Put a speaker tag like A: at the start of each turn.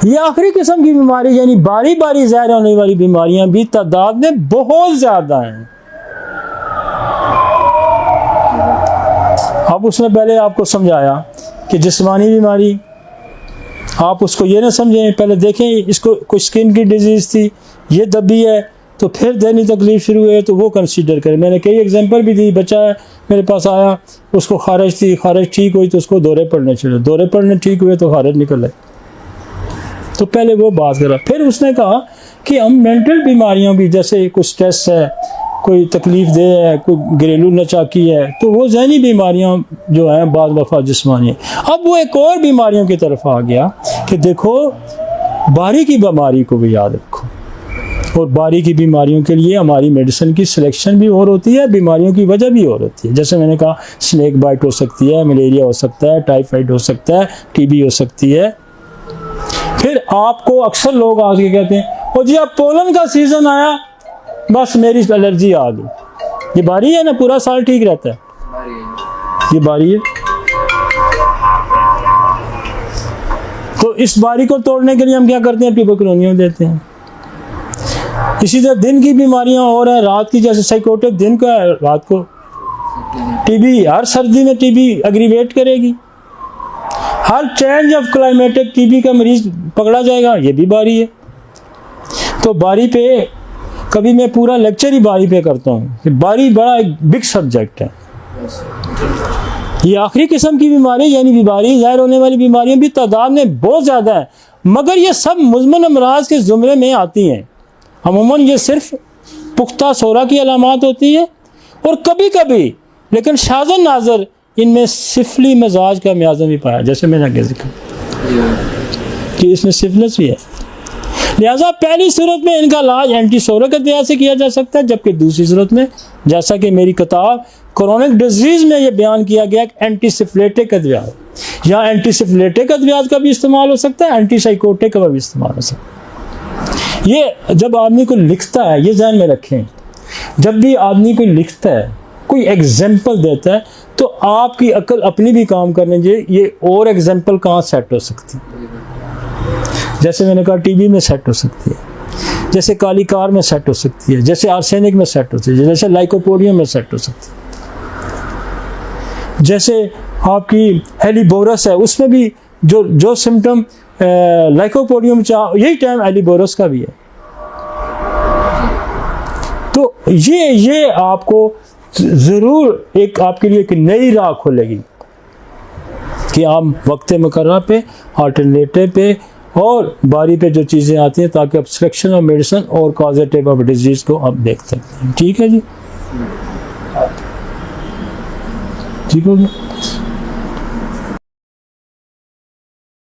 A: ये आखिरी किस्म की बीमारी यानी बारी बारी ज़ाहिर होने वाली बीमारियां भी तादाद में बहुत ज़्यादा हैं। अब उसने पहले आपको समझाया कि जिस्मानी बीमारी, आप उसको ये ना समझें, पहले देखें इसको कोई स्किन की डिजीज़ थी, ये दबी है तो फिर दैनी तकलीफ शुरू है तो वो कंसीडर करें। मैंने कई एग्जांपल भी दी, बच्चा मेरे पास आया, उसको खारिज थी, खारिज ठीक हुई तो उसको दौरे पड़ने चले, दौरे पड़ने ठीक हुए तो खारिज निकल आए। तो पहले वो बात करा, फिर उसने कहा कि हम मेंटल बीमारियों भी, जैसे कोई स्ट्रेस है, कोई तकलीफ दे है, कोई घरेलू नचाकी है, तो वो ज़हनी बीमारियां जो हैं बाद वफा जिस्मानी है। अब वो एक और बीमारियों की तरफ आ गया कि देखो बारी की बीमारी को भी याद रखो, और बारी की बीमारियों के लिए हमारी मेडिसिन की सिलेक्शन भी और होती है, बीमारियों की वजह भी और होती है। जैसे मैंने कहा स्नेक बाइट हो सकती है, मलेरिया हो सकता है, टाइफाइड हो सकता है, टीबी हो सकती है। फिर आपको अक्सर लोग आके कहते हैं ओ जी अब पोलन का सीजन आया बस मेरी एलर्जी आ गई। ये बारी है ना, पूरा साल ठीक रहता है, ये बारी है। तो इस बारी को तोड़ने के लिए हम क्या करते हैं, ट्यूबरकुलोनियम देते हैं। इसी तरह दिन की बीमारियां और हैं, रात की, जैसे साइकोटिक दिन का है, रात को टीबी, हर सर्दी में टीबी एग्रीवेट करेगी, हर चेंज ऑफ क्लाइमेटिक टीबी का मरीज पकड़ा जाएगा, ये भी बारी है। तो बारी पे कभी मैं पूरा लेक्चर ही बारी पे करता हूँ। बारी बड़ा एक बिग सब्जेक्ट है। ये आखिरी किस्म की बीमारी यानी बीमारी ज़ाहिर होने वाली बीमारियां भी तादाद में बहुत ज़्यादा है, मगर ये सब मुज़मन अमराज के ज़ुमरे में आती हैं। अमूमन ये सिर्फ पुख्ता सोरा की अलामात होती है, और कभी कभी लेकिन शाज़न नाज़र इनमें सिफली मिजाज का मियाज़ा भी पाया, जैसे मैंने आगे जिक्र कि इसमें सिफिलिस भी है। लिहाजा पहली सूरत में इनका इलाज एंटीसोरिक अदविया से किया जा सकता है, जबकि दूसरी सूरत में, जैसा कि मेरी किताब क्रोनिक डिजीज़ में ये बयान किया गया, एंटीसिफिलिटिक अदविया, या एंटीसिफिलिटिक अदवियात का भी इस्तेमाल हो सकता है, एंटीसाइकोटिक का भी इस्तेमाल हो सकता है। ये जब आदमी को लिखता है, ये ध्यान में रखें, जब भी आदमी को लिखता है, कोई एग्जाम्पल देता है, तो आपकी अक्ल अपनी भी काम करने चाहिए, ये और एग्जाम्पल कहाँ सेट हो सकती है। जैसे मैंने कहा टीबी में सेट हो सकती है, जैसे काली कार में सेट हो सकती है, जैसे आर्सेनिक में सेट हो सकती है, जैसे लाइकोपोडियम में सेट हो सकती है, जैसे आपकी हेलीबोरस है, उसमें भी जो सिम्टम लाइकोपोडियम यही टाइम हेलीबोरस का भी है। तो ये आपको ज़रूर एक आपके लिए एक नई राह खोलेगी कि आप वक्त मुकर्रर पे, अल्टरनेटिव पे और बारी पे जो चीज़ें आती हैं, ताकि आप सिलेक्शन ऑफ मेडिसिन और कॉजेटिव ऑफ डिजीज़ को आप देख सकते हैं। ठीक है जी, ठीक हो गया।